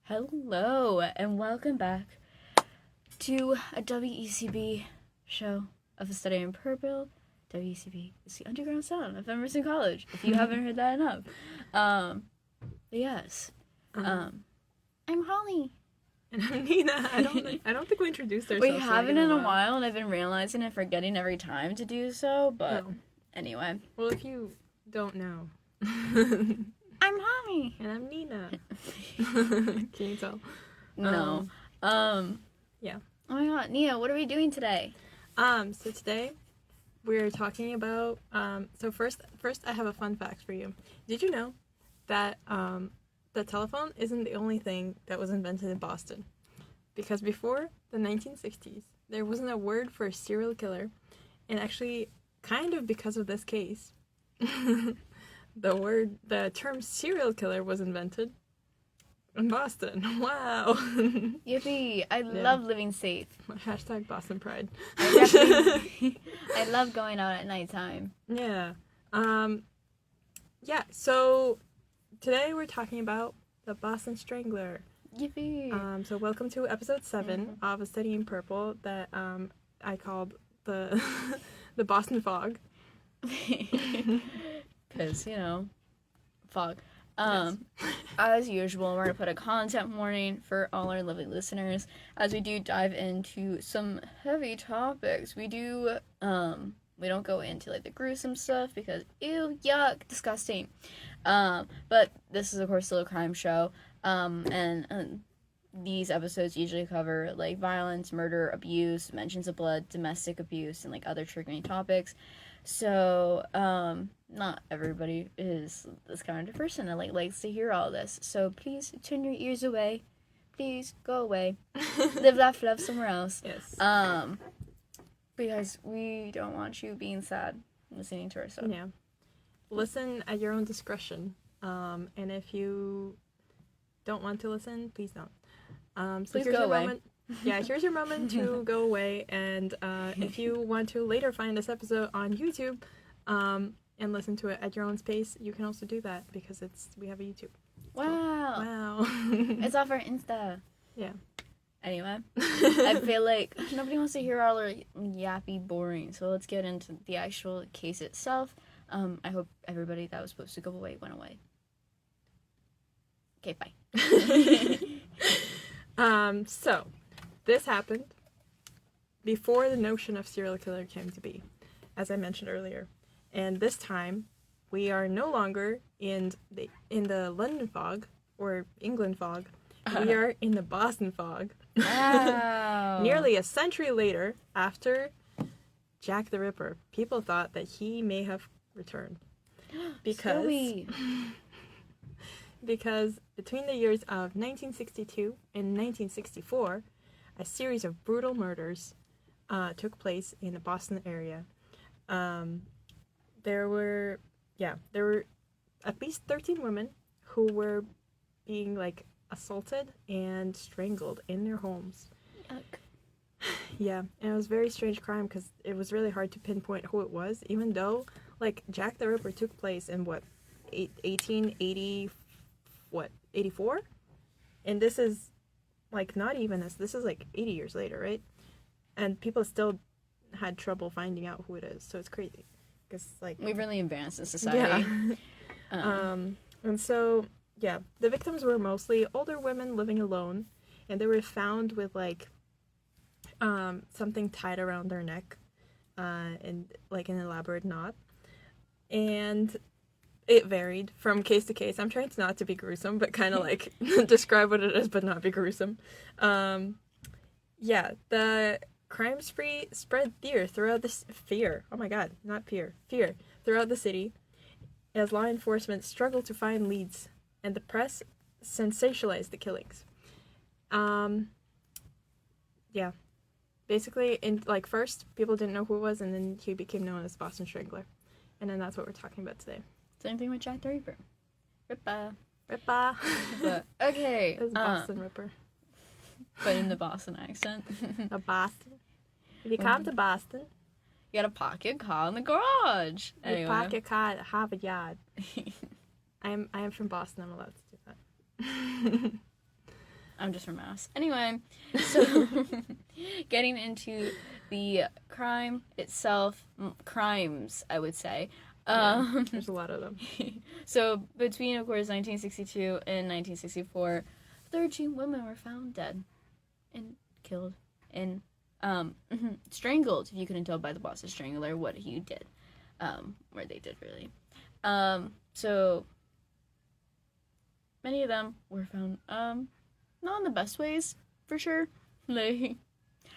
Hello, and welcome back to a WECB show of a Study in Purple. WECB is the underground sound of Emerson College, if you haven't heard that enough. But yes. I'm Hollie. And I'm Nina. I don't think we introduced ourselves. We haven't in a while, and I've been realizing and forgetting every time to do so, but anyway. Well, if you don't know. I'm Hollie. And I'm Nina. Can you tell? No. Yeah. Oh my god, Nina, what are we doing today? So today we're talking about, so first I have a fun fact for you. Did you know that, the telephone isn't the only thing that was invented in Boston? Because before the 1960s, there wasn't a word for a serial killer, and actually, kind of because of this case, the term serial killer was invented in Boston. Wow. Yippee! I love living safe. Hashtag Boston Pride. I love going out at nighttime. Yeah. Yeah, so today we're talking about the Boston Strangler. Yippee! So welcome to episode 7 of A Study in Purple that I called the the Boston Fog. Because, fog. Yes. As usual, we're going to put a content warning for all our lovely listeners as we do dive into some heavy topics. We don't go into, the gruesome stuff because, ew, yuck, disgusting. But this is, of course, still a crime show, and these episodes usually cover, violence, murder, abuse, mentions of blood, domestic abuse, and, other triggering topics. So, not everybody is this kind of person that, likes to hear all this. So, please turn your ears away. Please go away. Live, laugh, love somewhere else. Yes. Because we don't want you being sad listening to our stuff. Yeah. Listen at your own discretion. And if you don't want to listen, please don't. So please here's go your away. moment. Yeah, here's your moment to go away. And if you want to later find this episode on YouTube and listen to it at your own space, you can also do that because we have a YouTube. Wow. It's off our Insta. Yeah. Anyway, I feel like nobody wants to hear all our yappy boring, so let's get into the actual case itself. I hope everybody that was supposed to go away went away. Okay, bye. So, this happened before the notion of serial killer came to be, as I mentioned earlier. And this time, we are no longer in the London fog, or England fog. We are in the Boston fog. Wow. Nearly a century later, after Jack the Ripper, people thought that he may have returned. Because between the years of 1962 and 1964, a series of brutal murders took place in the Boston area. There were at least 13 women who were being assaulted and strangled in their homes. Yuck. Yeah, and it was a very strange crime because it was really hard to pinpoint who it was, even though Jack the Ripper took place in 1880, 84? And this is not even this is 80 years later, right? And people still had trouble finding out who it is, so it's crazy. Because we've really advanced in society. Yeah. And so the victims were mostly older women living alone, and they were found with something tied around their neck, and an elaborate knot. And it varied from case to case. I'm trying not to be gruesome, but kind of describe what it is, but not be gruesome. The crime spree spread fear throughout fear throughout the city, as law enforcement struggled to find leads, and the press sensationalized the killings. Basically, first people didn't know who it was, and then he became known as Boston Strangler, and then that's what we're talking about today. Same thing with Jack the Ripper. Ripper. But, okay. It was Boston Ripper. But in the Boston accent. A Boston. If you come to Boston, You got a pocket car in the garage. Your Anyway. pocket car at Harvard Yard. I am from Boston. I'm allowed to do that. I'm just from Mass. Anyway, so getting into the crime itself, crimes, I would say. There's a lot of them. So between, of course, 1962 and 1964, 13 women were found dead and killed and strangled, if you couldn't tell by the Boston Strangler what he did, or they did, really. So many of them were found not in the best ways, for sure. Like,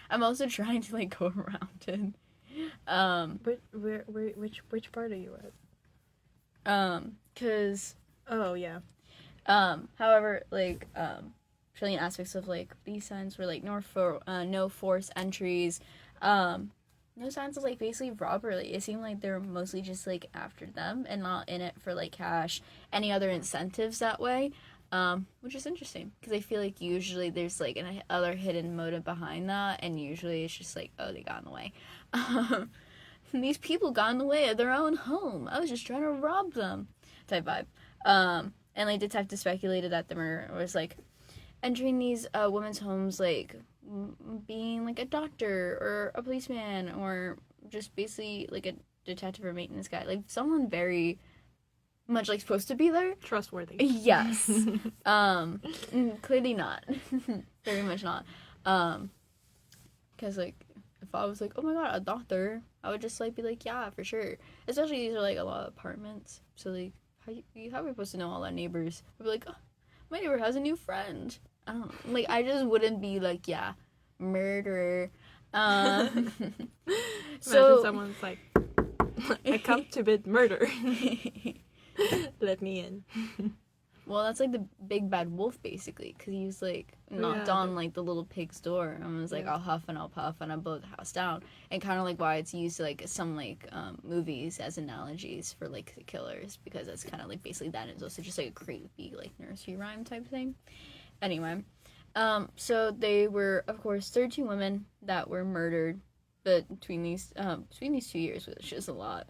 I'm also trying to like go around it. Which part are you at? Cause Oh yeah. however, like salient aspects of like these signs were like no forced entries, no signs of like basically robbery. It seemed like they were mostly just like after them and not in it for like cash, any other incentives that way. Which is interesting because I feel like usually there's like another hidden motive behind that, and usually it's just like, oh, they got in the way. These people got in the way of their own home. I was just trying to rob them, type vibe. And like detectives speculated that the murderer was like entering these women's homes, like being like a doctor or a policeman or just basically like a detective or maintenance guy, like someone very much like supposed to be there. Trustworthy. Yes. Clearly not. Very much not. Because like if I was like, oh my god, a doctor, I would just like be like, yeah, for sure. Especially these are like a lot of apartments, so like how are we supposed to know all our neighbors? I'd be like, oh, my neighbor has a new friend. I don't know. Like I just wouldn't be like, yeah, murderer. Imagine So someone's like, I come to commit murder. Let me in. well, that's like the big bad wolf basically, because he was like knocked on like the little pig's door and was like, I'll huff and I'll puff and I'll blow the house down, and kind of like why it's used to like some like movies as analogies for like the killers, because it's kind of like basically that, and it's also just like a creepy like nursery rhyme type thing. Anyway, so they were of course 13 women that were murdered, but between these 2 years, which is a lot.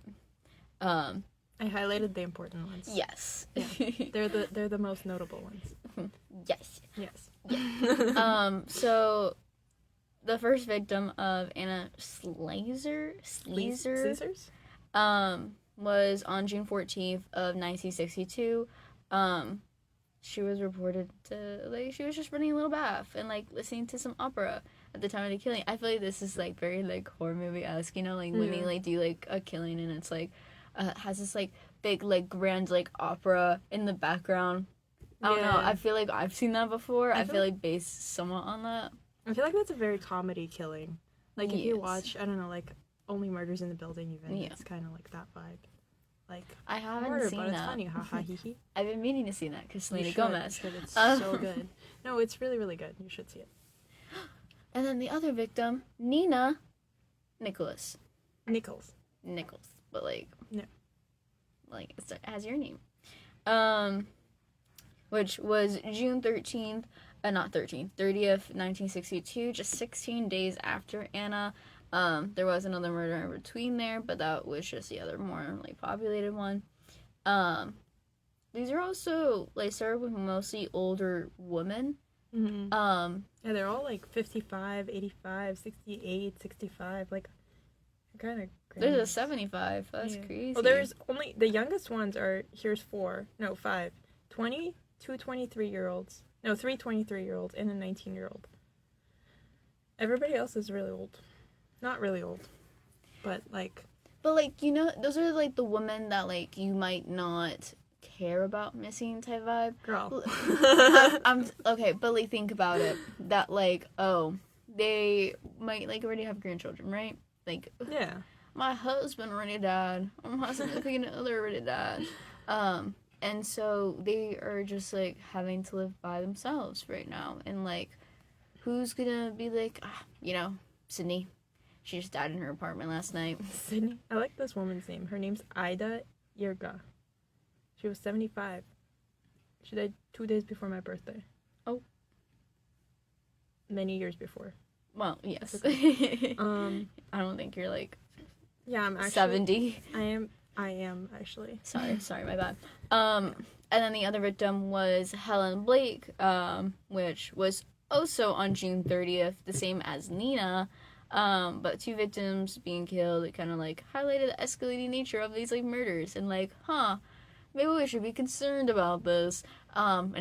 I highlighted the important ones. Yes. Yeah. They're the most notable ones. Yes. Yes. So the first victim of Anna Sleazer was on June 14th of 1962. She was reported to like she was just running a little bath and like listening to some opera at the time of the killing. I feel like this is like very like horror movie-esque, you know, like when they like do like a killing and it's like has this like big like grand like opera in the background. I don't know. I feel like I've seen that before. I feel like based somewhat on that. I feel like that's a very comedy killing. Like if you watch, I don't know, like Only Murders in the Building, even it's kind of like that vibe. Like I haven't murder, seen but that. It's funny, haha, hee hee. I've been meaning to see that because Selena Gomez. You should. It's so good. No, it's really really good. You should see it. And then the other victim, Nina Nichols, but like no. Like it has your name, which was June 30th, 1962, just 16 days after Anna. There was another murder in between there, but that was just the other more like populated one. These are also like started with mostly older women. Mm-hmm. Yeah, they're all like 55, 85, 68, 65, like kind of crazy. There's a 75. That's crazy. Well, there's only the youngest ones are 5. 20, 2 23-year-olds. No, 3 23-year-olds and a 19-year-old. Everybody else is really old. Not really old, but like you know, those are like the women that like you might not care about missing type vibe. Girl. I'm okay, but like think about it. That like, oh, they might like already have grandchildren, right? Like, yeah, my husband already died. My significant other already died. And so they are just like having to live by themselves right now. And like, who's gonna be like, you know, Sydney? She just died in her apartment last night. Sydney. I like this woman's name. Her name's Ida Yerga. She was 75. She died 2 days before my birthday. Oh. Many years before. Well, yes. Okay. I don't think you're like Yeah, I'm actually 70. I am actually. Sorry, my bad. And then the other victim was Helen Blake, which was also on June 30th, the same as Nina. But 2 victims being killed, it kind of like highlighted the escalating nature of these like murders, and like, maybe we should be concerned about this. And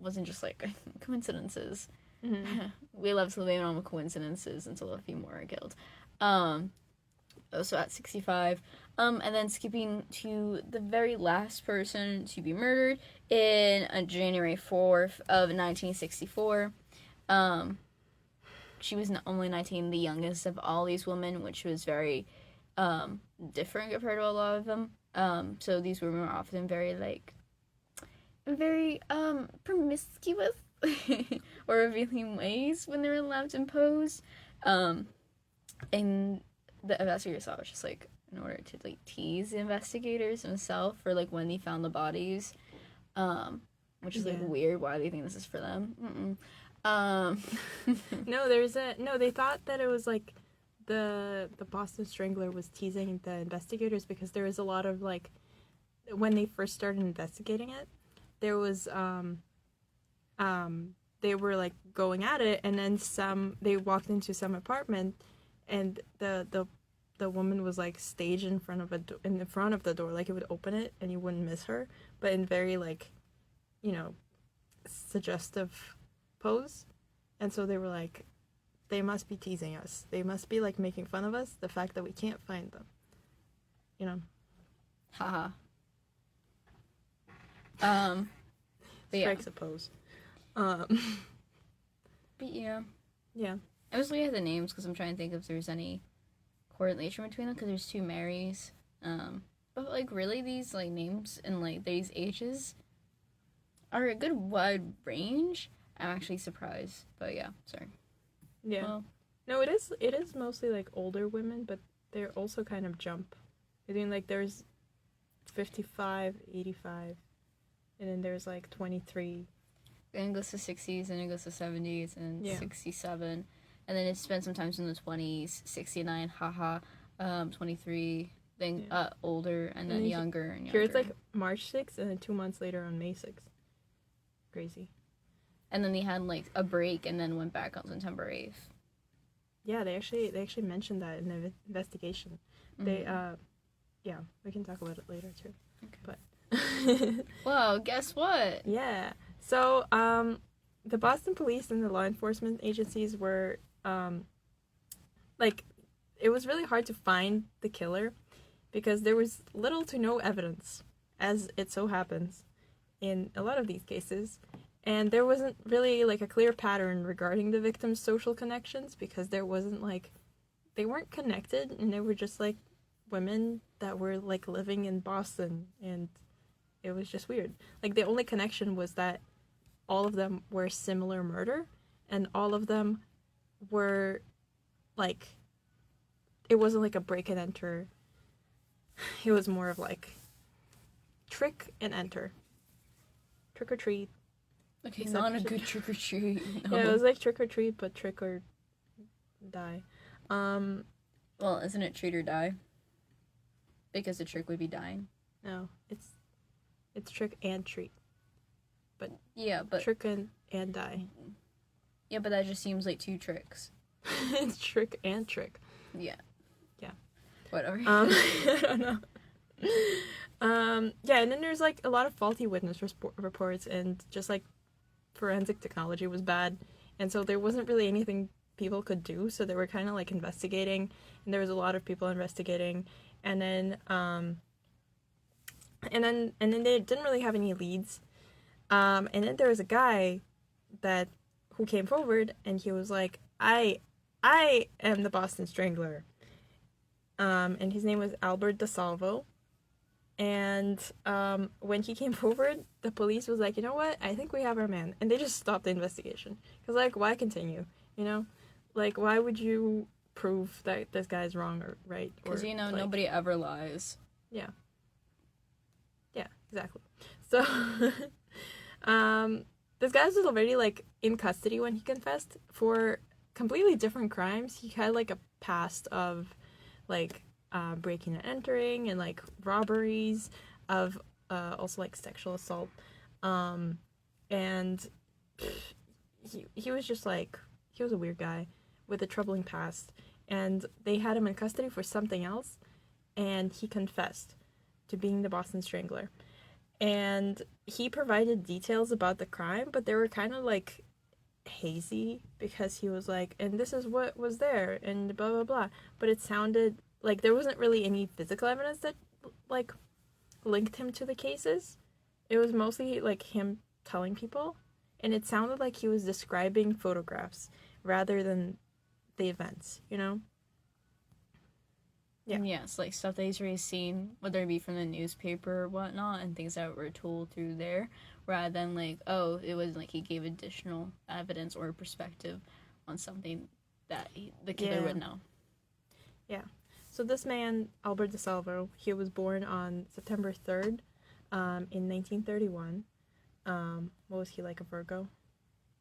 wasn't just like coincidences. Mm-hmm. We love to blame it on coincidences until a few more are killed. Also at 65. And then skipping to the very last person to be murdered in January 4th of 1964. She was only 19, the youngest of all these women, which was very different compared to a lot of them. So these women were often very promiscuous or revealing ways when they were allowed to impose. And the investigator saw it was just like in order to like tease the investigators himself for like when they found the bodies, which is like weird. Why do they think this is for them? No, they thought that it was like the Boston Strangler was teasing the investigators because there was a lot of like when they first started investigating it, there was they were like going at it, and then they walked into some apartment, and the woman was like staged in front of the door, like it would open it and you wouldn't miss her, but in very like, suggestive pose. And so they were like, they must be teasing us, they must be like making fun of us, the fact that we can't find them, Haha. Strikes a pose. But yeah, I was looking at the names because I'm trying to think if there's any correlation between them, because there's 2 Marys. But like really these like names and like these ages are a good wide range. I'm actually surprised, but yeah, sorry. Yeah. Well, no, it is mostly like older women, but they're also kind of jump. I mean, like there's 55, 85, and then there's like 23. Then it goes to 60s, and it goes to 70s, and 67, and then it spent sometimes in the 20s, 69, 23, then older, and then younger and younger. Here it's like March 6th, and then 2 months later on May 6th. Crazy. And then they had like a break, and then went back on September 8th. Yeah, they actually mentioned that in the investigation. Mm-hmm. We can talk about it later too. Okay. But well, guess what? Yeah. So, the Boston police and the law enforcement agencies were, it was really hard to find the killer because there was little to no evidence, as it so happens, in a lot of these cases. And there wasn't really, like, a clear pattern regarding the victims' social connections because there wasn't, like, they weren't connected, and they were just, like, women that were, like, living in Boston, and it was just weird. Like, the only connection was that all of them were similar murder, and all of them were, like, it wasn't, like, a break and enter. It was more of, like, trick and enter. Trick or treat. Okay, not a good trick or treat. No. Yeah, it was like trick or treat, but trick or die. Well, isn't it treat or die? Because the trick would be dying. No, it's trick and treat. But yeah, but trick and die. Yeah, but that just seems like 2 tricks. It's trick and trick. Yeah. Yeah. Whatever. I don't know. Yeah, and then there's like a lot of faulty witness reports, and just like forensic technology was bad, and so there wasn't really anything people could do, so they were kind of like investigating, and there was a lot of people investigating, and then they didn't really have any leads, and then there was a guy who came forward, and he was like, I am the Boston Strangler, and his name was Albert DeSalvo. And when he came forward, the police was like, you know what? I think we have our man. And they just stopped the investigation. Because, like, why continue? You know? Like, why would you prove that this guy's wrong or right? Because, like, nobody ever lies. Yeah. Yeah, exactly. So, this guy was already, like, in custody when he confessed for completely different crimes. He had, like, a past of, like, breaking and entering and like robberies of also like sexual assault. And he was just like, he was a weird guy with a troubling past, and they had him in custody for something else, and he confessed to being the Boston Strangler. And he provided details about the crime, but they were kind of like hazy, because he was like, and this is what was there, and blah blah blah. But it sounded like there wasn't really any physical evidence that like linked him to the cases. It was mostly like him telling people, and it sounded like he was describing photographs rather than the events, you know? Yeah. Yes, like stuff that he's already seen, whether it be from the newspaper or whatnot, and things that were told through there, rather than like, oh, it was like he gave additional evidence or perspective on something that the killer would know. Yeah. So this man, Albert DeSalvo, he was born on September 3rd, in 1931. What was he, like a Virgo?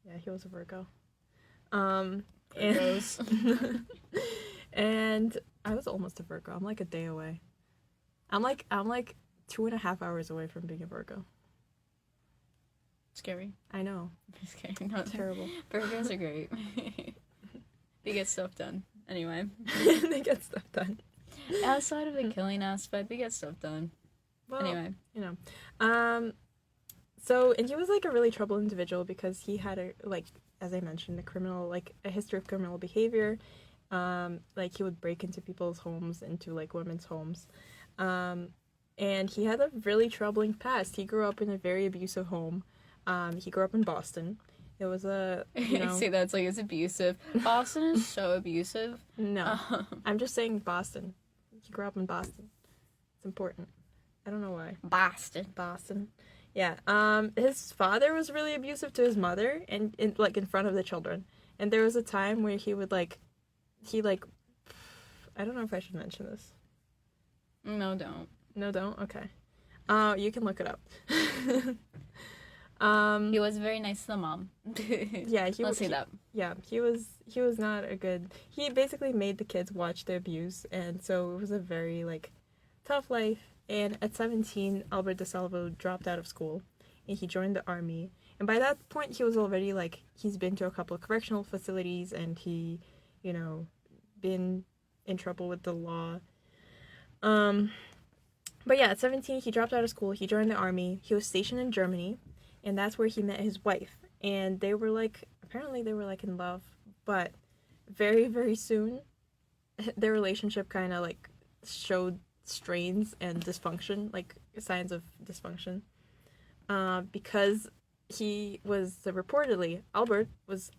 Yeah, he was a Virgo. Virgos. And I was almost a Virgo. I'm like a day away. I'm like 2.5 hours away from being a Virgo. Scary. I know. Just kidding. Not terrible. Virgos are great. They get stuff done. Anyway. They get stuff done. Outside of the killing aspect, they get stuff done. Well, anyway. You know. So, and he was like a really troubled individual because he had as I mentioned, a history of criminal behavior. Like he would break into people's homes, into like women's homes. And he had a really troubling past. He grew up in a very abusive home. He grew up in Boston. It was a, say that's like it's abusive. Boston is so abusive. No. I'm just saying Boston. He grew up in Boston. It's important. I don't know why. Boston. Yeah. His father was really abusive to his mother, and in front of the children. And there was a time where he would I don't know if I should mention this. No, don't. No, don't? Okay. You can look it up. He was very nice to the mom. Yeah, Let's say that. Yeah, he was not a good. He basically made the kids watch the abuse, and so it was a very tough life. And at 17, Albert DeSalvo dropped out of school, and he joined the army. And by that point, he was already he's been to a couple of correctional facilities, and he, been in trouble with the law. But yeah, at 17, he dropped out of school. He joined the army. He was stationed in Germany. And that's where he met his wife. And they were apparently they were in love. But very, very soon, their relationship kind of showed strains and dysfunction, signs of dysfunction. Because he was reportedly, Albert was,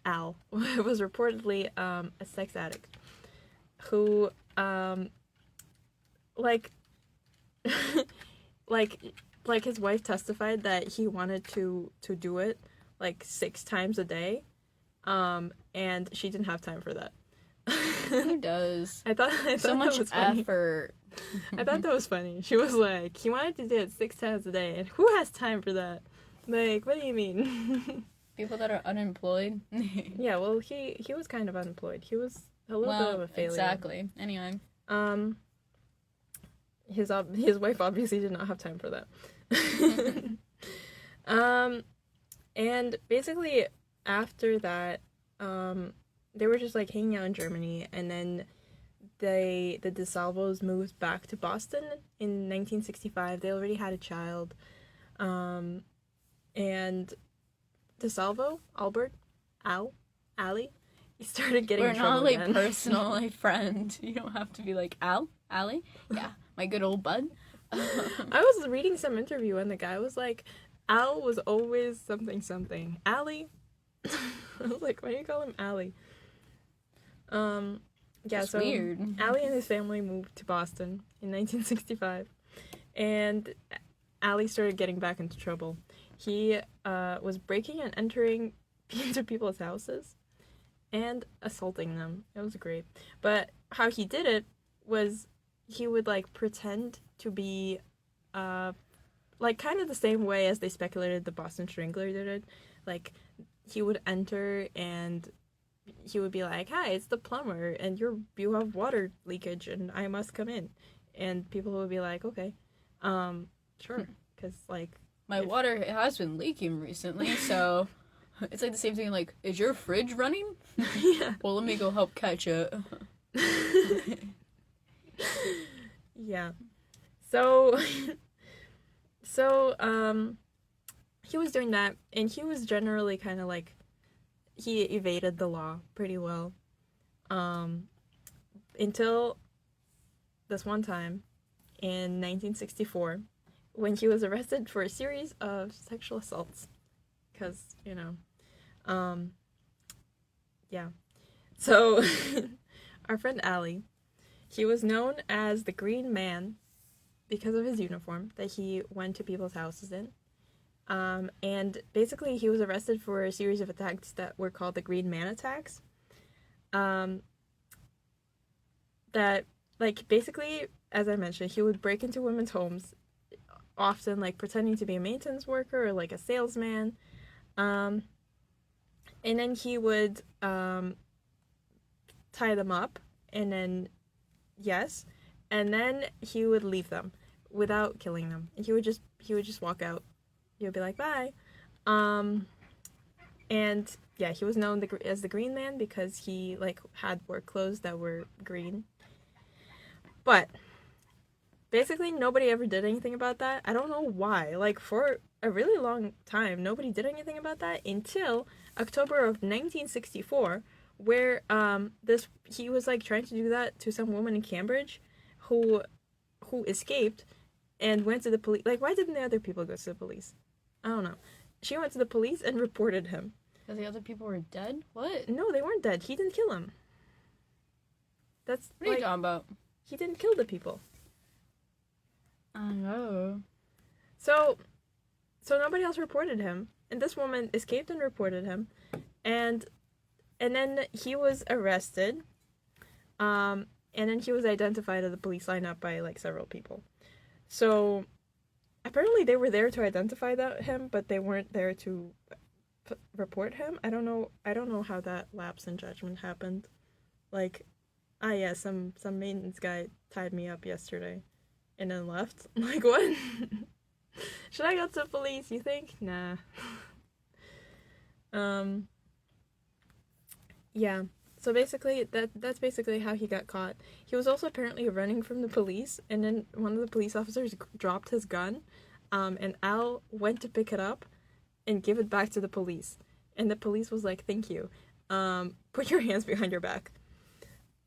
Al, was reportedly a sex addict. Who, his wife testified that he wanted to do it 6 times a day, and she didn't have time for that. Who does? I thought so much effort. I thought that was funny. She was like, he wanted to do it 6 times a day, and who has time for that? What do you mean? People that are unemployed. Yeah, well, he was kind of unemployed. He was a little bit of a failure. Exactly. Anyway. His wife obviously did not have time for that. And basically after that, they were just hanging out in Germany, and then the DeSalvos moved back to Boston in 1965. They already had a child, and DeSalvo, Albert, Allie, he started getting in trouble again. We're not personal, friend. You don't have to be Allie? Yeah. My good old bud. I was reading some interview and the guy was like, Al was always something. Allie? I was like, why do you call him Allie? Yeah, that's so weird. Allie and his family moved to Boston in 1965. And Allie started getting back into trouble. He was breaking and entering into people's houses and assaulting them. It was great. But how he did it was he would pretend to be kind of the same way as they speculated the Boston Strangler did it. He would enter and he would be like, "Hi, it's the plumber, and you have water leakage, and I must come in," and people would be like, "Okay, sure," because like My water has been leaking recently, so it's like the same thing. Like, is your fridge running? yeah, Well, let me go help catch it. yeah. So, so he was doing that, and he was generally kind of like he evaded the law pretty well, until this one time in 1964 when he was arrested for a series of sexual assaults. Because, yeah. So, our friend Allie, he was known as the Green Man because of his uniform that he went to people's houses in. And basically, he was arrested for a series of attacks that were called the Green Man attacks. That, like, basically, as I mentioned, he would break into women's homes, often, like, pretending to be a maintenance worker or, like, a salesman. And then he would tie them up, and then, and then he would leave them without killing them. And he would just walk out. He would be like, bye. And yeah, he was known as the Green Man because he like had work clothes that were green. But basically nobody ever did anything about that. I don't know why. Like for a really long time nobody did anything about that until October of 1964, where he was like trying to do that to some woman in Cambridge who escaped and went to the police. Like, why didn't the other people go to the police? I don't know. She went to the police and reported him. Because the other people were dead? What? No, they weren't dead. He didn't kill him. That's what are you talking about? He didn't kill the people. I know. So nobody else reported him, and this woman escaped and reported him, and then he was arrested, and then he was identified at the police lineup by like several people. So apparently they were there to identify him, but they weren't there to report him. I don't know how that lapse in judgment happened. Like, yeah, some maintenance guy tied me up yesterday and then left. I'm like, what? Should I go to the police, you think? Nah. Yeah. So basically, that's basically how he got caught. He was also apparently running from the police, and then one of the police officers dropped his gun, and Al went to pick it up and give it back to the police. And the police was like, thank you. Put your hands behind your back.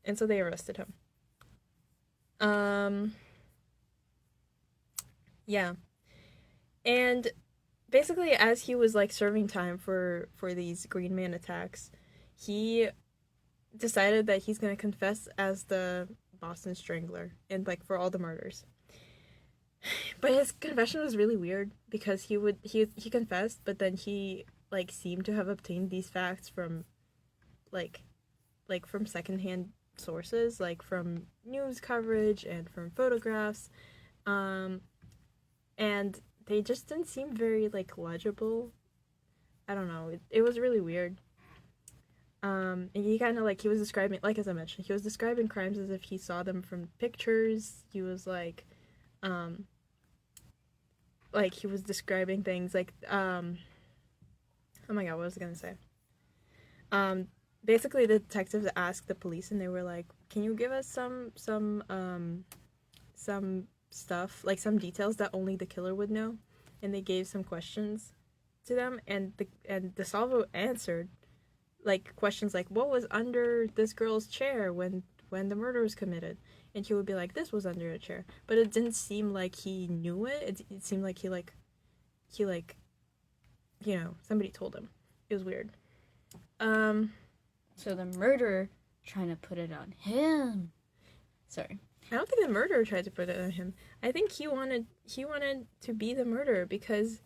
And so they arrested him. Yeah. And basically, as he was like serving time for these Green Man attacks, he decided that he's going to confess as the Boston Strangler and like for all the murders. But his confession was really weird because he confessed, but then he like seemed to have obtained these facts from like from secondhand sources, like from news coverage and from photographs, and they just didn't seem very like legible. I don't know. It was really weird. And he kind of like, he was describing, like as I mentioned, he was describing crimes as if he saw them from pictures. He was like he was describing things like, oh my god, what was I gonna say? Basically the detectives asked the police and they were like, can you give us some stuff, like some details that only the killer would know? And they gave some questions to them, and DeSalvo answered like questions like, what was under this girl's chair when the murder was committed? And he would be like, this was under a chair. But it didn't seem like he knew it. It seemed like he somebody told him. It was weird. So the murderer trying to put it on him. Sorry. I don't think the murderer tried to put it on him. I think he wanted to be the murderer because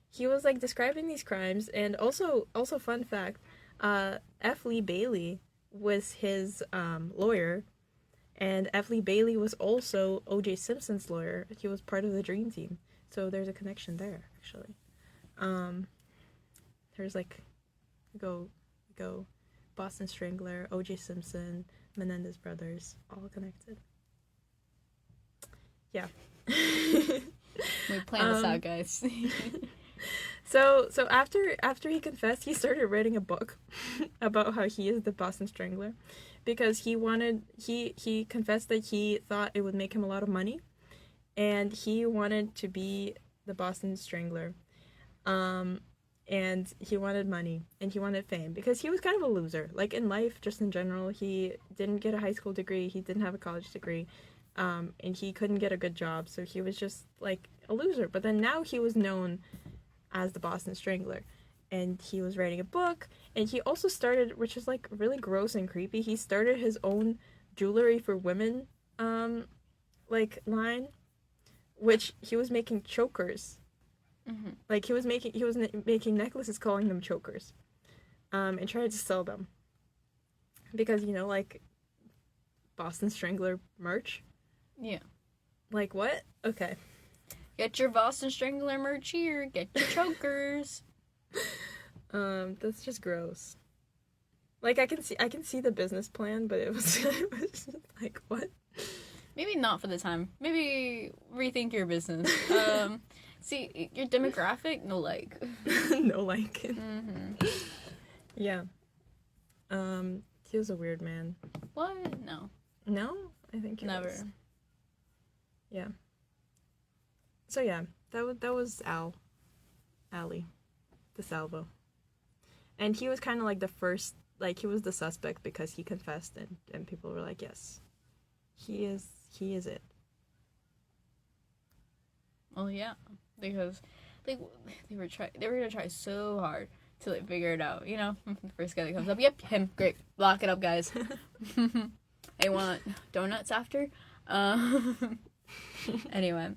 he was like describing these crimes. And also fun fact, F. Lee Bailey was his lawyer, and F. Lee Bailey was also O.J. Simpson's lawyer. He was part of the Dream Team, so there's a connection there there's like go Boston Strangler, O.J. Simpson, Menendez brothers, all connected. Yeah. We planned this out, guys. So after he confessed, he started writing a book about how he is the Boston Strangler, because he confessed that he thought it would make him a lot of money, and he wanted to be the Boston Strangler, and he wanted money and he wanted fame because he was kind of a loser, like in life, just in general. He didn't get a high school degree, he didn't have a college degree, and he couldn't get a good job, so he was just like a loser. But then now he was known as the Boston Strangler, and he was writing a book, and he also started, which is like really gross and creepy, he started his own jewelry for women like line, which he was making chokers. Mm-hmm. Like he was making necklaces, calling them chokers, and tried to sell them because, you know, like Boston Strangler merch. Yeah. Like what? Okay. Get your Boston Strangler merch here. Get your chokers. That's just gross. Like I can see the business plan, but it was just like, what? Maybe not for the time. Maybe rethink your business. See, your demographic, no like. No like. Mm-hmm. Yeah. He was a weird man. What? No. No? I think he never was. Yeah. So yeah, that was Ali, the Salvo. And he was kind of like the first, like he was the suspect because he confessed, and people were like, yes, he is it. Oh yeah, because they were gonna try so hard to like figure it out. You know, the first guy that comes up, yep, him, great, lock it up, guys. I want donuts after. Anyway,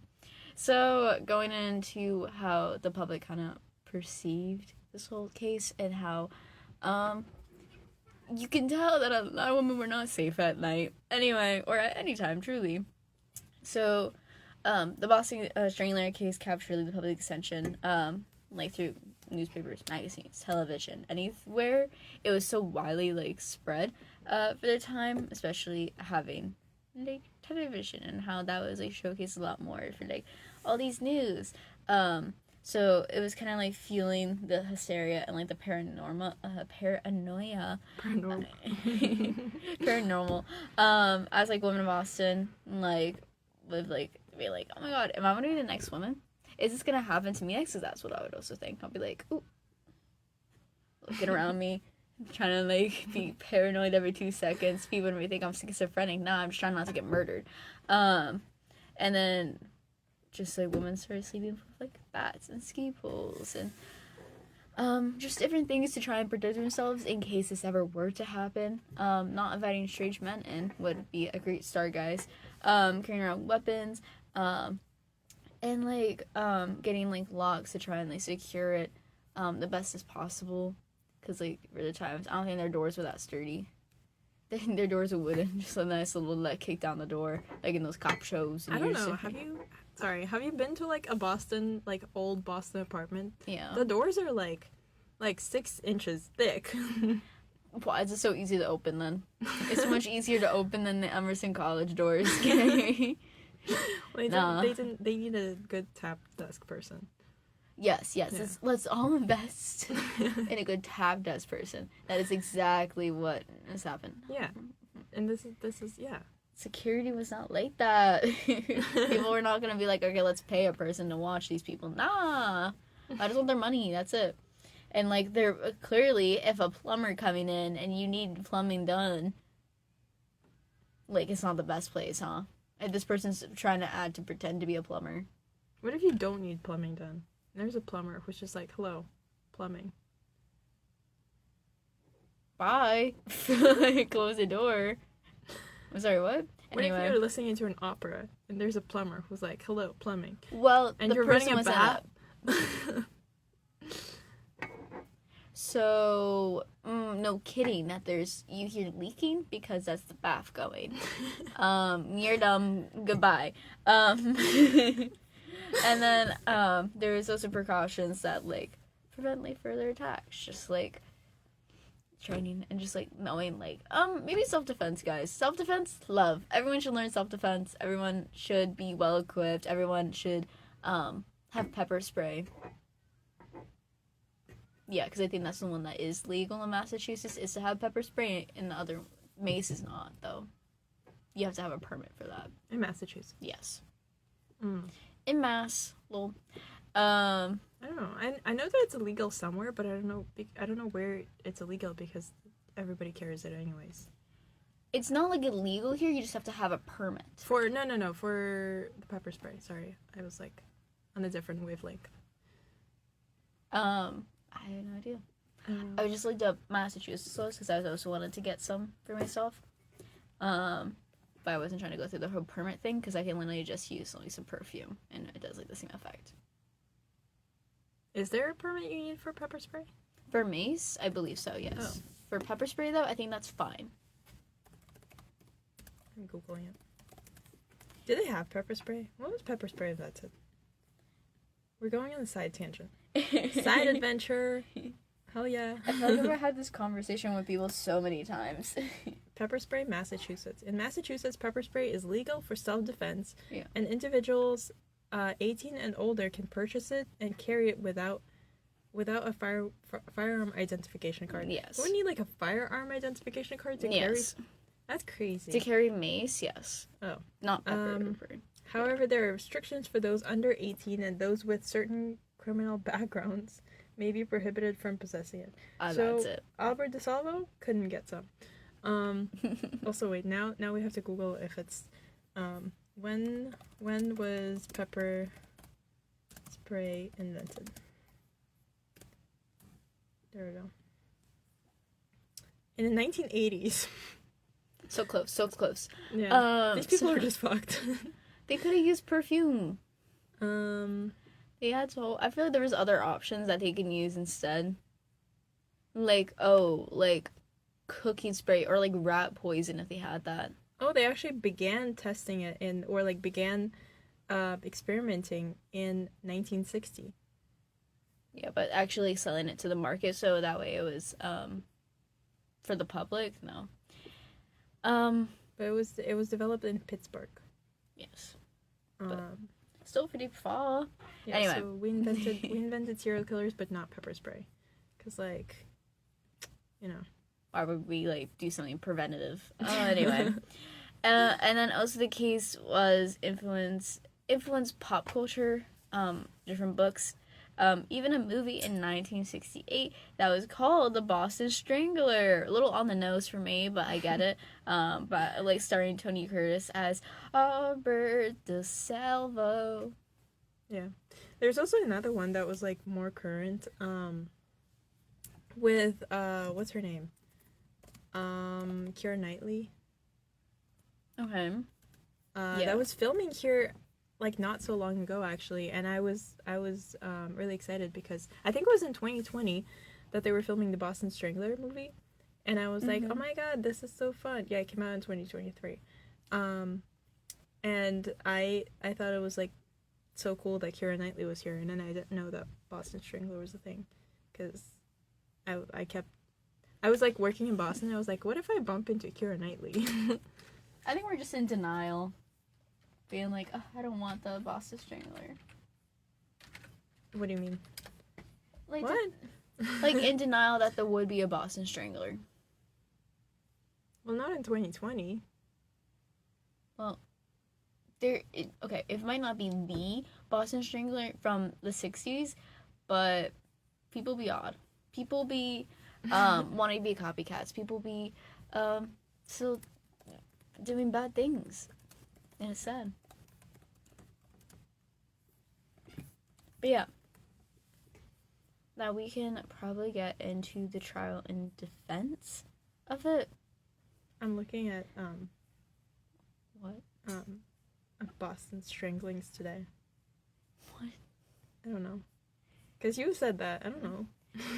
so going into how the public kind of perceived this whole case and how you can tell that a lot of women were not safe at night. Anyway, or at any time, truly. So the Boston Strangler case captured the public attention, like through newspapers, magazines, television, anywhere. It was so widely like spread for their time, especially having like television, and how that was like showcased a lot more for like all these news. So it was kind of like fueling the hysteria and like the paranormal, as like women in Boston like would like be like, oh my god, am I gonna be the next woman? Is this gonna happen to me next? Because that's what I would also think. I'll be like, ooh, looking around me, trying to like be paranoid every 2 seconds. People may think I'm schizophrenic. Nah, I'm just trying not to get murdered. And then just like women started sleeping with like bats and ski poles and just different things to try and protect themselves in case this ever were to happen. Not inviting strange men in would be a great start, guys. Carrying around weapons, and like getting like locks to try and like secure it the best as possible, because like for the times I don't think their doors were that sturdy. Their doors are wooden, just a nice little like kick down the door, like in those cop shows. I don't know. Have you been to like a Boston, like old Boston apartment? Yeah. The doors are like 6 inches thick. Why is it so easy to open then? It's so much easier to open than the Emerson College doors. They need a good tap desk person. Yes. Yeah. Let's all invest in a good tap desk person. That is exactly what has happened. Yeah. And this is yeah. Security was not like that. People were not gonna be like, okay, let's pay a person to watch these people. Nah. I just want their money. That's it. And like, they're clearly, if a plumber coming in and you need plumbing done, like, it's not the best place, huh? And this person's trying to pretend to be a plumber. What if you don't need plumbing done? There's a plumber who's just like, hello, plumbing. Bye. Close the door. I'm sorry, what? What if you're listening to an opera and there's a plumber who's like, hello, plumbing? Well, and you're running a bath? So, no kidding that you hear leaking, because that's the bath going. You're dumb, goodbye. And then, there's also precautions that, like, prevent, like, further attacks. Just, like, training and just like knowing like maybe self-defense, guys. Self-defense, love. Everyone should learn self-defense. Everyone should be well equipped. Everyone should have pepper spray. Yeah, because I think that's the one that is legal in Massachusetts, is to have pepper spray, and the other mace is not, though. You have to have a permit for that. In Massachusetts. Yes. In Mass. Lol. I don't know. I know that it's illegal somewhere, but I don't know where it's illegal because everybody carries it anyways. It's not like illegal here. You just have to have a permit. For the pepper spray. Sorry, I was like on a different wavelength. I had no idea. I just looked up Massachusetts laws because I also wanted to get some for myself. But I wasn't trying to go through the whole permit thing because I can literally just use like some perfume and it does like the same effect. Is there a permit you need for pepper spray? For mace, I believe so, yes. Oh. For pepper spray, though, I think that's fine. I'm Googling it. Do they have pepper spray? What was pepper spray invented? We're going on a side tangent. Side adventure. Hell yeah. I feel like I've had this conversation with people so many times. Pepper spray, Massachusetts. In Massachusetts, pepper spray is legal for self-defense, and individuals 18 and older can purchase it and carry it without a firearm identification card. Yes. Do we need like a firearm identification card to carry? That's crazy. To carry mace, yes. Oh. Not pepper. However, there are restrictions for those under 18 and those with certain criminal backgrounds may be prohibited from possessing it. So that's it. Albert DeSalvo couldn't get some. Also, wait, now we have to Google if it's when was pepper spray invented? There we go. In the 1980s. So close. Yeah. These people are just fucked. They could have used perfume. They had to. I feel like there was other options that they can use instead. Like cookie spray or like rat poison if they had that. Oh, they actually began testing it began experimenting in 1960. Yeah, but actually selling it to the market so that way it was for the public, no. But it was developed in Pittsburgh. Yes. Still pretty far. Yeah, anyway. So we invented serial killers, but not pepper spray, because like, you know. Why would we like do something preventative? Anyway. And then also the case was influenced pop culture, different books, even a movie in 1968 that was called The Boston Strangler. A little on the nose for me, but I get it. But like starring Tony Curtis as Albert DeSalvo. Yeah, there's also another one that was like more current, with what's her name? Keira Knightley. Okay. That was filming here like not so long ago actually, and I was really excited because I think it was in 2020 that they were filming the Boston Strangler movie, and I was like, oh my god, this is so fun. Yeah, it came out in 2023. And I thought it was like so cool that Keira Knightley was here, and then I didn't know that Boston Strangler was a thing, because I was like working in Boston, and I was like, what if I bump into Keira Knightley? I think we're just in denial. Being like, oh, I don't want the Boston Strangler. What do you mean? Like, what? Like in denial that there would be a Boston Strangler. Well, not in 2020. Well, it might not be the Boston Strangler from the 60s, but people be odd. People be wanting to be copycats. People be still doing bad things. And it's sad. But yeah. Now we can probably get into the trial and defense of it. I'm looking at What? Boston Stranglings today. What? I don't know. Because you said that. I don't know.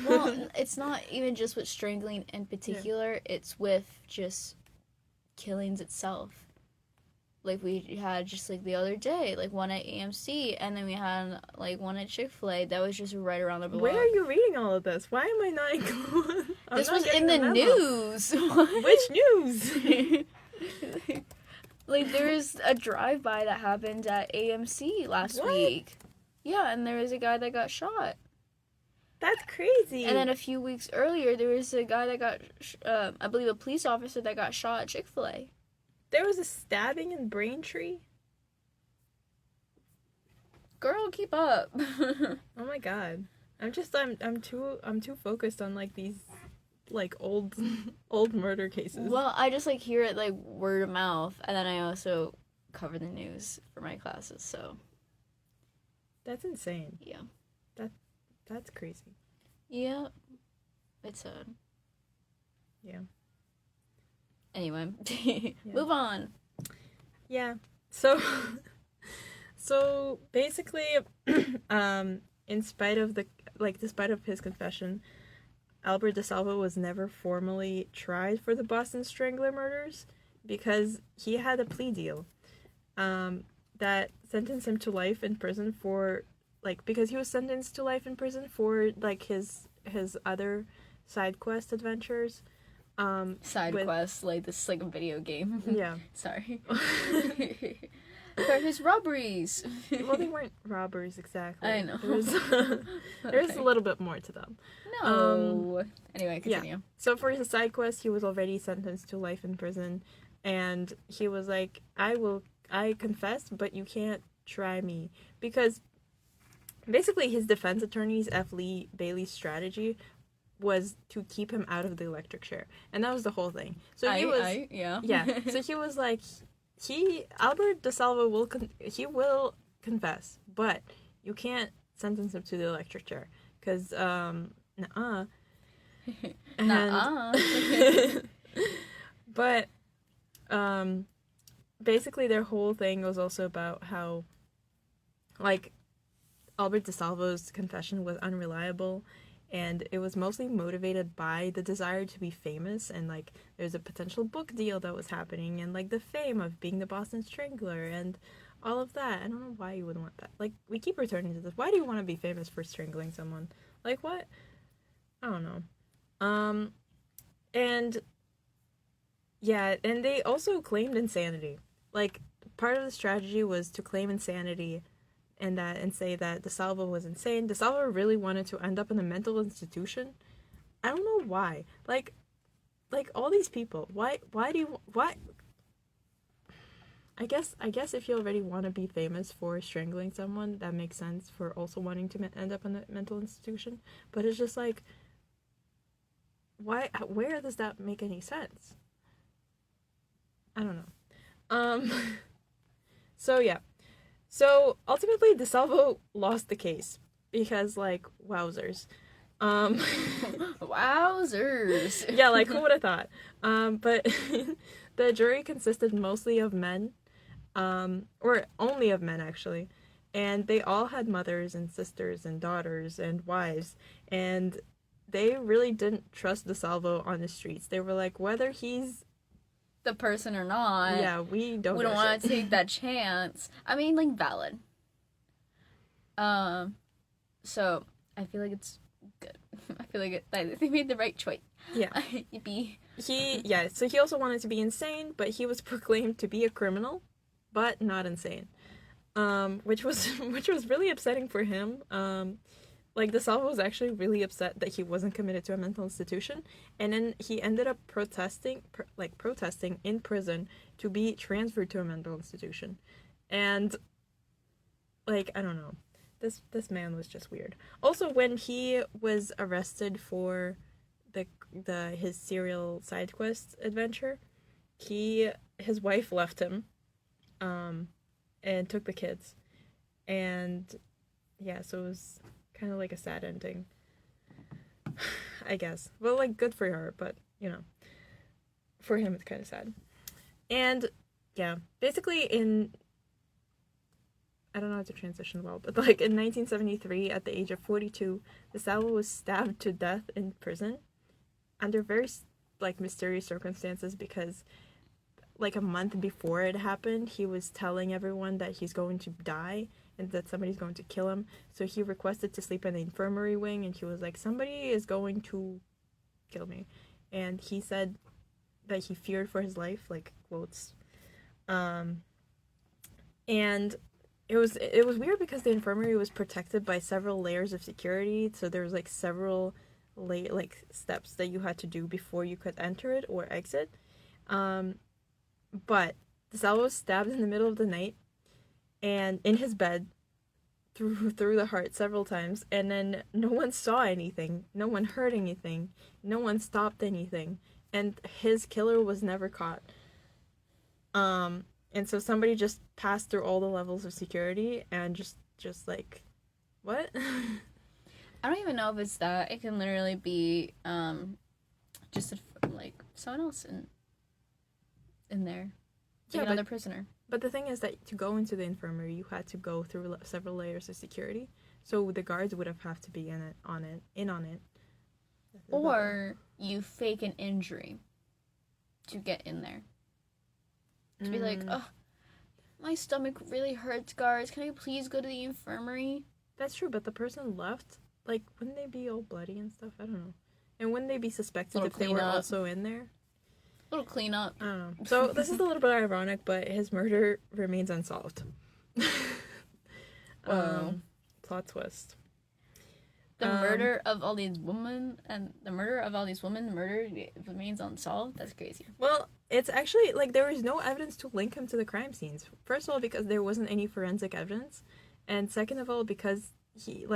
Well, it's not even just with strangling in particular. Yeah. It's with just killings itself. Like, we had just, like, the other day, like, one at AMC, and then we had, like, one at Chick-fil-A that was just right around the block. Where are you reading all of this? Why am I not included? I'm This not was getting in the memo. news. Which news? Like, there was a drive-by that happened at AMC last What? week. Yeah, and there was a guy that got shot. That's crazy. And then a few weeks earlier, there was a guy that got, I believe, a police officer that got shot at Chick-fil-A. There was a stabbing in Braintree. Girl, keep up. Oh my god. I'm too focused on like these like old murder cases. Well, I just like hear it like word of mouth, and then I also cover the news for my classes. So That's insane. yeah, That's crazy. yeah, it's sad. Yeah. Anyway, Yeah. move on. Yeah. So so basically in spite of despite of his confession, Albert DeSalvo was never formally tried for the Boston Strangler murders because he had a plea deal that sentenced him to life in prison for, because he was sentenced to life in prison for, his other side quest adventures. Side quests, like this is like a video game. Yeah. Sorry. For his robberies. Well, they weren't robbers exactly. I know. There's Okay. a little bit more to them. No. Anyway, continue. Yeah. So for his side quest, he was already sentenced to life in prison, and he was like, I confess, but you can't try me. Because basically his defense attorney's F. Lee Bailey's strategy was to keep him out of the electric chair. And that was the whole thing. So he was... Yeah. Yeah. So he was like, Albert DeSalvo will confess, but you can't sentence him to the electric chair. Because, nuh-uh. Nuh-uh. But, basically their whole thing was also about how, Albert DeSalvo's confession was unreliable, and it was mostly motivated by the desire to be famous, and, there's a potential book deal that was happening, and, the fame of being the Boston Strangler, and all of that. I don't know why you would want that. We keep returning to this. Why do you want to be famous for strangling someone? What? I don't know. And, yeah, and they also claimed insanity. Part of the strategy was to claim insanity and say that DeSalvo was insane. DeSalvo really wanted to end up in a mental institution. I don't know why. All these people. Why do you... Why... I guess if you already want to be famous for strangling someone, that makes sense for also wanting to end up in a mental institution. But it's just why? Where does that make any sense? I don't know. So yeah. So ultimately, DeSalvo lost the case because, wowzers. Wowzers. Yeah, who would have thought? But the jury consisted mostly of men, or only of men actually, and they all had mothers and sisters and daughters and wives, and they really didn't trust DeSalvo on the streets. They were like, whether he's the person or not. Yeah, we don't want to take that chance. I mean, valid. So I feel like it's good. I feel like they made the right choice. Yeah. Yippee. So he also wanted to be insane, but he was proclaimed to be a criminal, but not insane. Which was really upsetting for him. DeSalvo was actually really upset that he wasn't committed to a mental institution, and then he ended up protesting in prison to be transferred to a mental institution. And, I don't know. This man was just weird. Also, when he was arrested for his serial side quest adventure, his wife left him, and took the kids. And, yeah, so it was kind of a sad ending, I guess. Well, good for her, but, for him it's kind of sad. And, yeah, basically I don't know how to transition well, but, in 1973, at the age of 42, DeSalvo was stabbed to death in prison under very, mysterious circumstances because, a month before it happened, he was telling everyone that he's going to die and that somebody's going to kill him. So he requested to sleep in the infirmary wing, and he was like, somebody is going to kill me. And he said that he feared for his life, like, quotes. And it was weird because the infirmary was protected by several layers of security, so there was, like, several steps that you had to do before you could enter it or exit. But DeSalvo was stabbed in the middle of the night and in his bed through the heart several times, and then no one saw anything, no one heard anything, no one stopped anything, and his killer was never caught. And so somebody just passed through all the levels of security and just like, what? I don't even know if it's that. It can literally be just like someone else in there, like another prisoner. But the thing is that to go into the infirmary, you had to go through several layers of security, so the guards would have to be in on it. Or you fake an injury to get in there. To be like, oh, my stomach really hurts, guards. Can I please go to the infirmary? That's true, but the person left. Like, wouldn't they be all bloody and stuff? I don't know. And wouldn't they be suspected if they were also in there? Little cleanup. I don't know. So this is a little bit ironic, but his murder remains unsolved. Plot twist. The murder of all these women remains unsolved? That's crazy. Well, it's actually, like, there was no evidence to link him to the crime scenes. First of all, because there wasn't any forensic evidence. And second of all, because he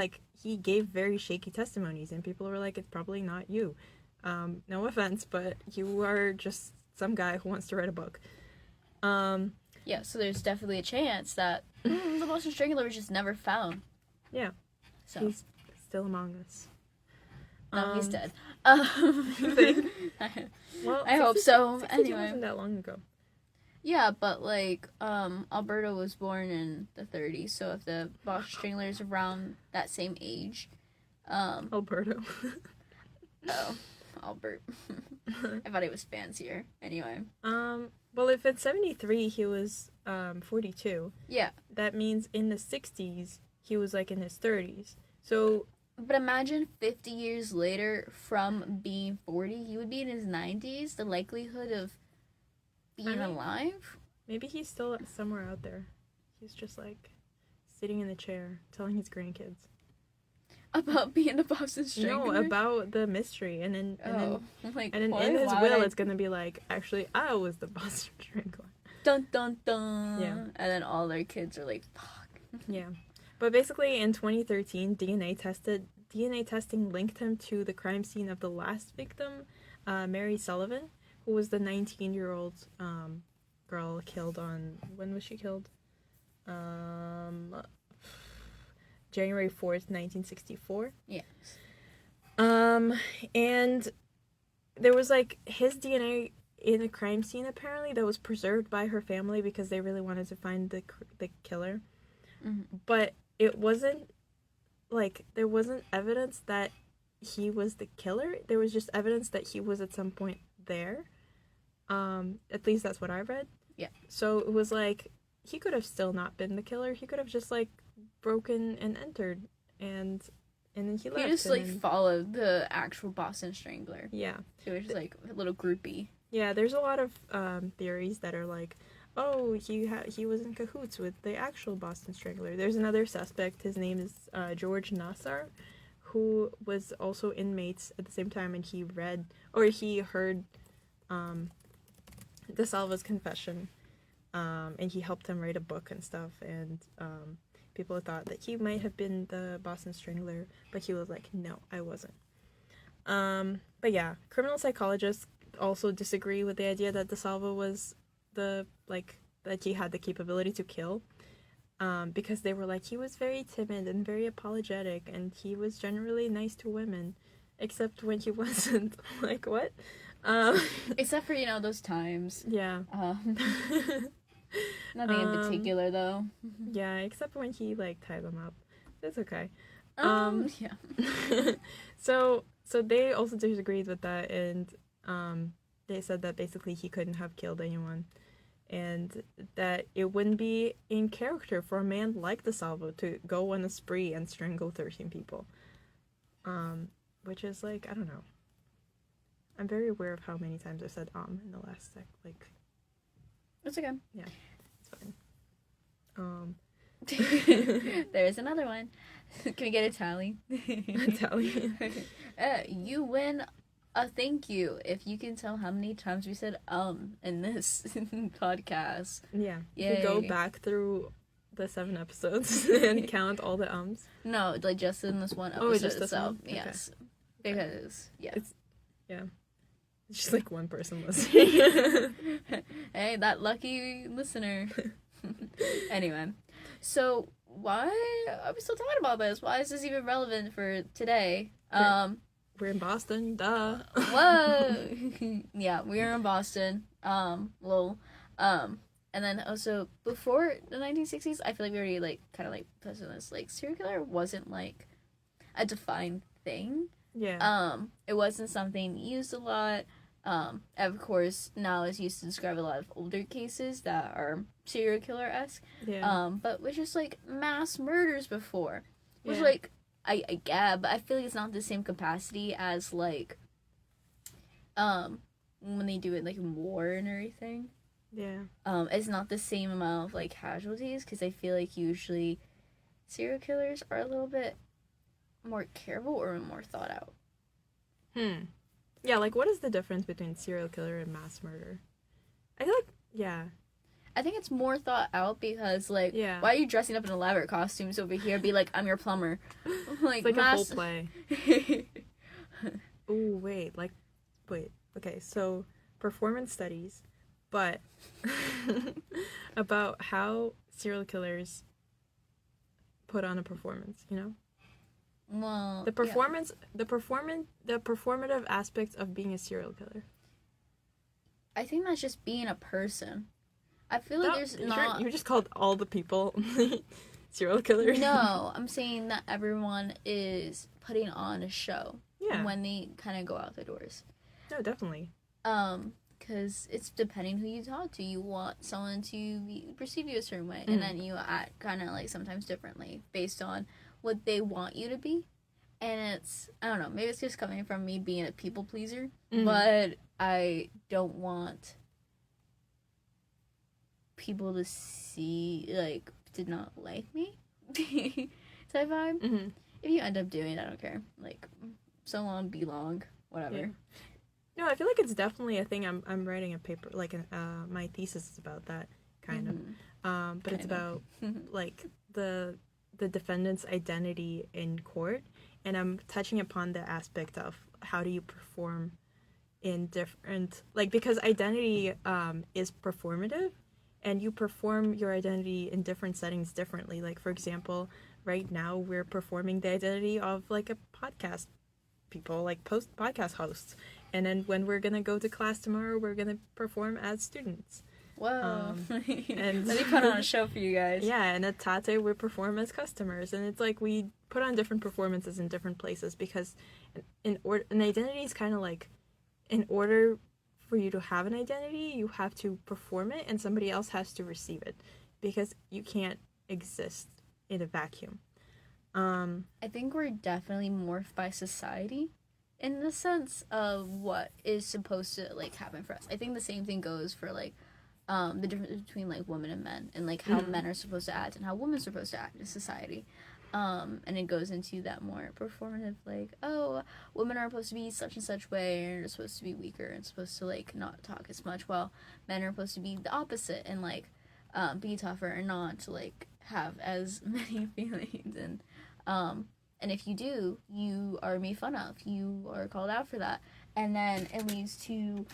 gave very shaky testimonies, and people were like, it's probably not you. No offense, but you are just some guy who wants to write a book. Yeah, so there's definitely a chance that the Boston Strangler was just never found. Yeah. So. He's still among us. No, he's dead. You think? Well, I hope so. 62 Anyway. wasn't that long ago. Yeah, but, like, Alberto was born in the 30s, so if the Boston Strangler is around that same age, Alberto. Oh, Albert. I thought he was fancier. Anyway. Well, if it's 73, he was 42. Yeah. That means in the 60s, he was, like, in his 30s. So... But imagine 50 years later, from being 40, he would be in his 90s. The likelihood of being alive? Maybe he's still somewhere out there. He's just, like, sitting in the chair, telling his grandkids. About being a Boston Strangler? No, about the mystery. And then in what? his will, it's gonna be like, actually, I was the Boston Strangler. Dun, dun, dun. Yeah. And then all their kids are like, fuck. Yeah. But basically, in 2013, DNA testing linked him to the crime scene of the last victim, Mary Sullivan, who was the 19-year-old girl killed on... When was she killed? January 4th, 1964. Yes. And there was, like, his DNA in a crime scene, apparently, that was preserved by her family because they really wanted to find the killer. Mm-hmm. But it wasn't, like, there wasn't evidence that he was the killer. There was just evidence that he was at some point there. At least that's what I read. Yeah. So it was like, he could have still not been the killer. He could have just, like, broken and entered, and then he left. He just, like, followed the actual Boston Strangler. Yeah. It was just, like, a little groupie. Yeah, there's a lot of theories that are like, oh, he was in cahoots with the actual Boston Strangler. There's another suspect. His name is George Nassar, who was also inmates at the same time, and he heard DeSalvo's confession, and he helped him write a book and stuff, and people thought that he might have been the Boston Strangler, but he was like, no, I wasn't. But yeah, criminal psychologists also disagree with the idea that DeSalvo was that he had the capability to kill, because they were like, he was very timid and very apologetic, and he was generally nice to women, except when he wasn't. Like, what? Except for, those times. Yeah. Nothing in particular, though. Yeah, except when he, like, tied them up. It's okay. Yeah. So they also disagreed with that, and they said that basically he couldn't have killed anyone, and that it wouldn't be in character for a man like DeSalvo to go on a spree and strangle 13 people. Which is, like, I don't know. I'm very aware of how many times I said in the last like. It's okay. Yeah, it's fine. There's another one. Can we get a tally? Tally. You win a thank you if you can tell how many times we said in this podcast. Yeah. Yay. You go back through the 7 episodes and count all the ums. No, like just in this one episode Oh, just this itself. one? Okay. Yes. Because It's just like one person listening. Hey, that lucky listener. Anyway, so why are we still talking about this? Why is this even relevant for today? We're in Boston, duh. Whoa. Yeah, we are in Boston. Lol. And then also before the 1960s, I feel like we already like kind of like touched on this. Like serial killer wasn't like a defined thing. Yeah. It wasn't something used a lot. Of course, now it's used to describe a lot of older cases that are serial killer-esque. Yeah. But was just like mass murders before. Which Yeah. like I get, but I feel like it's not the same capacity as like when they do it like in war and everything. Yeah. It's not the same amount of like casualties because I feel like usually serial killers are a little bit more careful or more thought out. Yeah, like what is the difference between serial killer and mass murder? I feel like, yeah. I think it's more thought out because, like, why are you dressing up in elaborate costumes over here? Be like, I'm your plumber. Like, it's like a whole play. Ooh, wait. Okay, so performance studies, but about how serial killers put on a performance, you know? Well, the performative aspects of being a serial killer. I think that's just being a person. I feel like there's not... You just called all the people serial killers? No, I'm saying that everyone is putting on a show when they kind of go out the doors. No, definitely. Because it's depending who you talk to. You want someone to perceive you a certain way, and then you act kind of like sometimes differently based on what they want you to be. And it's, I don't know, maybe it's just coming from me being a people pleaser, but I don't want people to see, like, did not like me type vibe. If you end up doing it, I don't care. Like, so long, be long, whatever. Yeah. No, I feel like it's definitely a thing. I'm writing a paper, like, my thesis is about that, kind of. But it's about, like, the defendant's identity in court, and I'm touching upon the aspect of how do you perform in different, like, because identity is performative, and you perform your identity in different settings differently. Like, for example, right now we're performing the identity of, like, a podcast people, like podcast hosts, and then when we're gonna go to class tomorrow, we're gonna perform as students. Whoa. And let me put on a show for you guys. Yeah, and at Tate we perform as customers, and it's like we put on different performances in different places because an identity is kind of like, in order for you to have an identity, you have to perform it and somebody else has to receive it because you can't exist in a vacuum. I think we're definitely morphed by society in the sense of what is supposed to like happen for us. I think the same thing goes for like the difference between like women and men, and like how men are supposed to act and how women are supposed to act in society. And it goes into that more performative, like, oh, women are supposed to be such and such way, and they're supposed to be weaker and supposed to like not talk as much, while men are supposed to be the opposite and like be tougher and not like have as many feelings, and if you do, you are made fun of, you are called out for that, and then it leads to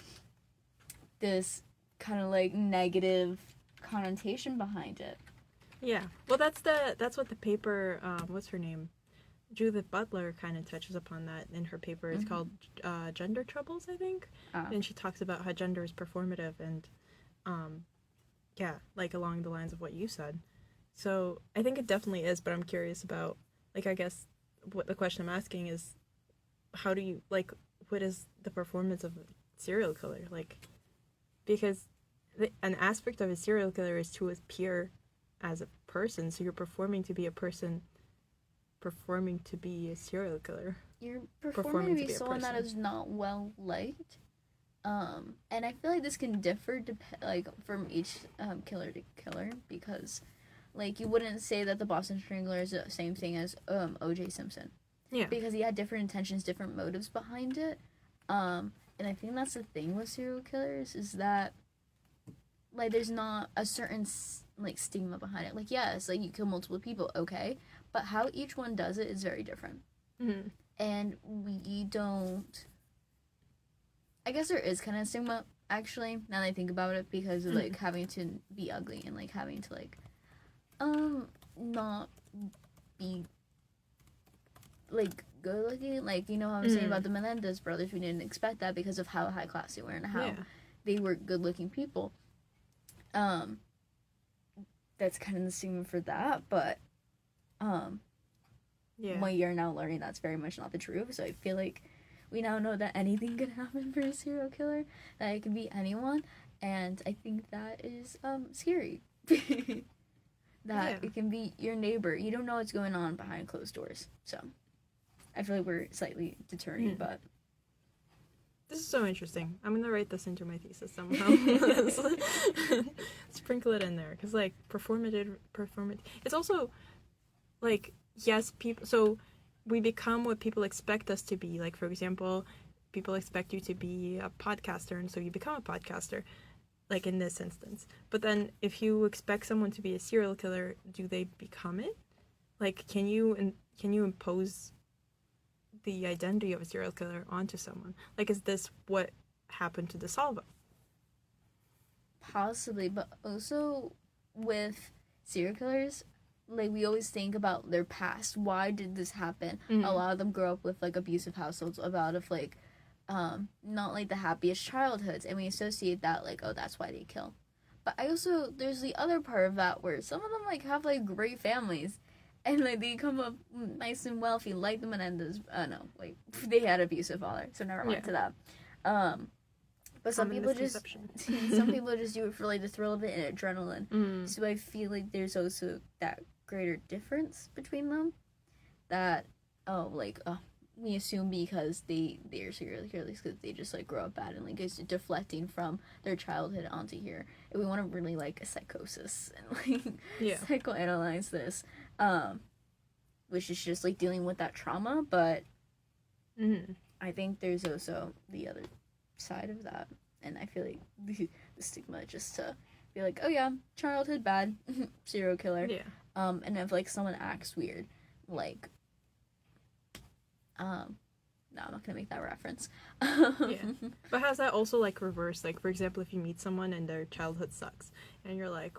this kind of like negative connotation behind it. Yeah, well, that's what the paper, what's her name, Judith Butler, kind of touches upon that in her paper. It's called Gender Troubles, I think, and she talks about how gender is performative, and yeah, like along the lines of what you said. So I think it definitely is, but I'm curious about, like, I guess what the question I'm asking is, how do you, like, what is the performance of a serial killer, like, because an aspect of a serial killer is to appear as a person, so you're performing to be a person performing to be a serial killer. you're performing to be someone that is not well liked. And I feel like this can differ from each killer to killer, because like you wouldn't say that the Boston Strangler is the same thing as O.J. Simpson. Yeah. Because he had different intentions, different motives behind it. And I think that's the thing with serial killers, is that like there's not a certain like stigma behind it. Like, yes, like you kill multiple people, okay, but how each one does it is very different. Mm-hmm. And we don't, I guess there is kind of stigma, actually, now that I think about it, because of like having to be ugly and like having to like not be like good looking. Like, you know how I'm saying about the Menendez brothers, we didn't expect that because of how high class they were and how they were good looking people. That's kind of the stigma for that, but we are now learning that's very much not the truth. So I feel like we now know that anything could happen for a serial killer, that it could be anyone, and I think that is scary. That it can be your neighbor. You don't know what's going on behind closed doors. So I feel like we're slightly deterring, but this is so interesting. I'm gonna write this into my thesis somehow. Sprinkle it in there, because like performative. It's also like, yes, people. So we become what people expect us to be. Like, for example, people expect you to be a podcaster, and so you become a podcaster. Like in this instance, but then if you expect someone to be a serial killer, do they become it? Like, can you impose the identity of a serial killer onto someone? Like, is this what happened to DeSalvo? Possibly, but also with serial killers, like we always think about their past. Why did this happen? A lot of them grow up with like abusive households, a lot of like not like the happiest childhoods, and we associate that like, oh, that's why they kill. But I also, there's the other part of that where some of them like have like great families, and like they come up nice and wealthy, like the Menendez. No, like they had abusive father, so never mind to that. But some people just do it for like the thrill of it and adrenaline. So I feel like there's also that greater difference between them, that we assume because they're serial killers because they just like grow up bad and like it's deflecting from their childhood onto here. And we want to really like a psychosis and like psychoanalyze this, which is just like dealing with that trauma. But I think there's also the other side of that, and I feel like the stigma just to be like, oh yeah, childhood bad, serial killer. And if like someone acts weird, like no, I'm not gonna make that reference. But how's that also like reverse? Like, for example, if you meet someone and their childhood sucks, and you're like,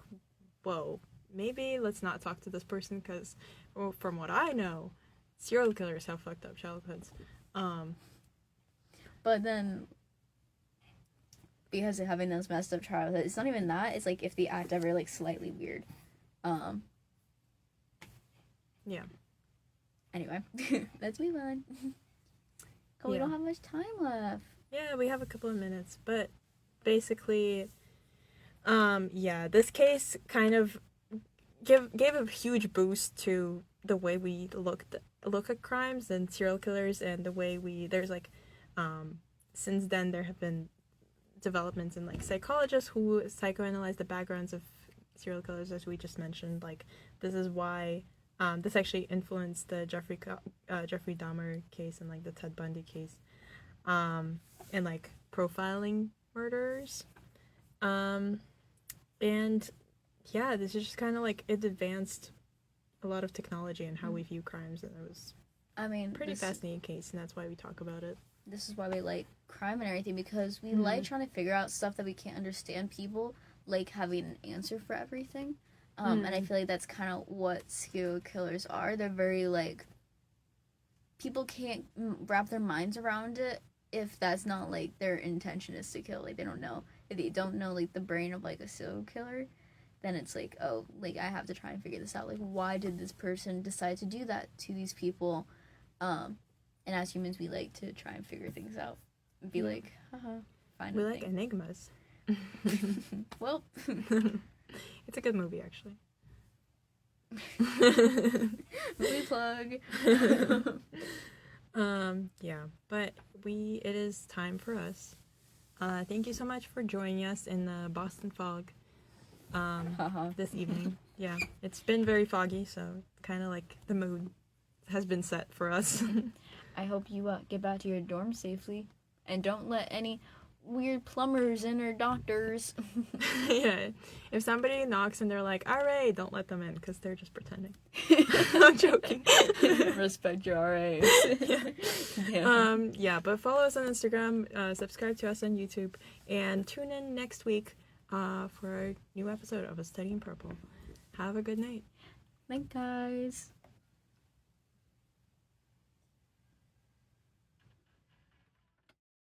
whoa, maybe let's not talk to this person because, well, from what I know, serial killers have fucked up childhoods. But then, because of having those messed up childhood, it's not even that. It's like if they act ever like slightly weird. Anyway, let's move on. We don't have much time left. Yeah, we have a couple of minutes, but basically, this case kind of gave a huge boost to the way we look at crimes and serial killers, and the way there's like, since then there have been developments in like psychologists who psychoanalyze the backgrounds of serial killers, as we just mentioned. Like, this is why. This actually influenced the Jeffrey Dahmer case and like the Ted Bundy case, and like profiling murderers, and this is just kind of like it advanced a lot of technology and how we view crimes, and it was, pretty fascinating case, and that's why we talk about it. This is why we like crime and everything, because we like trying to figure out stuff that we can't understand. People like having an answer for everything. And I feel like that's kind of what serial killers are. They're very, like, people can't wrap their minds around it if that's not, like, their intention is to kill. Like, they don't know. If they don't know, like, the brain of, like, a serial killer, then it's like, oh, like, I have to try and figure this out. Like, why did this person decide to do that to these people? And as humans, we like to try and figure things out. And be like, find we like enigmas. Well... It's a good movie, actually. Movie plug. Yeah, but it is time for us. Thank you so much for joining us in the Boston fog this evening. Yeah, it's been very foggy, so kind of like the mood has been set for us. I hope you get back to your dorm safely, and don't let any weird plumbers in or doctors. Yeah, if somebody knocks and they're like, "RA," don't let them in because they're just pretending. I'm joking. Respect your RAs. Yeah, but follow us on Instagram, subscribe to us on YouTube, and tune in next week for a new episode of A Study in Purple. Have a good night. Thanks, guys.